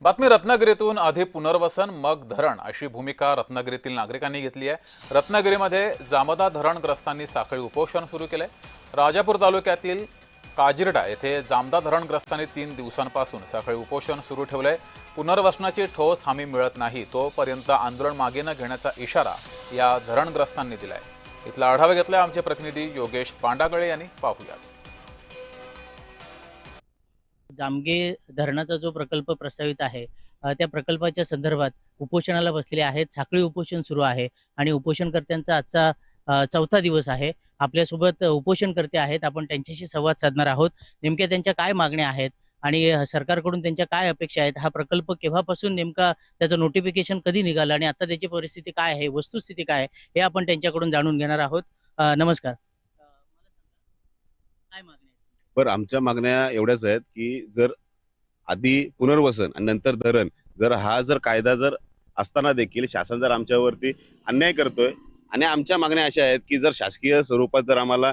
बातमी रत्नागिरीतून आधी पुनर्वसन मग धरण अशी भूमिका रत्नागिरीतील नागरिकांनी घेतली आहे। रत्नागिरीमध्ये जामदा धरणग्रस्तांनी साखळी उपोषण सुरू केले। राजापूर तालुक्यातील काजिरडा येथे जामदा धरणग्रस्तांनी 3 दिवसांपासून साखळी उपोषण सुरू ठेवले। पुनर्वसनाची ठोस हमी मिळत नाही तोपर्यंत आंदोलन मागे न घेण्याचा इशारा या धरणग्रस्तांनी दिलाय। इथला आढावा घेतला आमचे प्रतिनिधी योगेश पांडागळे यांनी। पाहूयात। जामगे धरणाचा जो प्रकल्प प्रस्तावित आहे त्या प्रकल्पाच्या संदर्भात उपोषणाला बसलेले आहेत। साखळी उपोषण सुरू आहे आणि उपोषणकर्त्यांचा आजचा चौथा दिवस आहे। आपल्यासोबत उपोषणकर्ते आहेत, आपण त्यांच्याशी संवाद साधणार आहोत। नेमक्या त्यांच्या काय मागण्या आहेत आणि सरकारकडून त्यांच्या काय अपेक्षा आहेत, हा प्रकल्प केव्हापासून नेमका त्याचं नोटिफिकेशन कधी निघालं आणि आता त्याची परिस्थिती काय आहे, वस्तुस्थिती काय आहे, हे आपण त्यांच्याकडून जाणून घेणार आहोत। नमस्कार, काय मागण्या आहेत? पर आमच्या मागण्या एवढ्याच आहेत की जर आधी पुनर्वसन आणि नंतर धरण जर कायदा असताना देखील शासन जर आमच्यावरती अन्याय करतोय आणि आमच्या मागण्या अशा आहेत की जर शासकीय स्वरूपात जर आम्हाला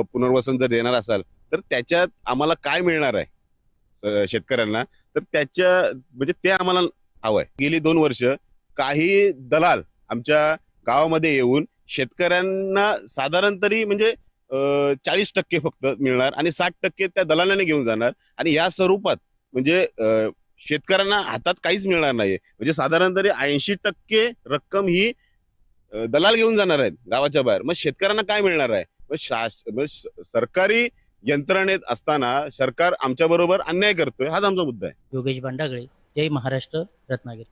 पुनर्वसन जर देणार असाल तर त्याच्यात आम्हाला काय मिळणार आहे शेतकऱ्यांना, तर त्याच्या म्हणजे ते आम्हाला हवंय। गेली 2 वर्ष काही दलाल आमच्या गावामध्ये येऊन शेतकऱ्यांना साधारण तरी म्हणजे 40% फक्त मिळणार आणि 60% त्या दलालाने घेऊन जाणार आणि या स्वरूपात म्हणजे शेतकऱ्यांना हातात काहीच मिळणार नाही। म्हणजे साधारण तरी 80% रक्कम ही दलाल घेऊन जाणार आहेत गावाच्या बाहेर। मग शेतकऱ्यांना काय मिळणार आहे? मग सरकारी यंत्रणेत असताना सरकार आमच्या बरोबर अन्याय करतोय, हाच आमचा मुद्दा आहे। योगेश भांडागळे, जय महाराष्ट्र, रत्नागिरी।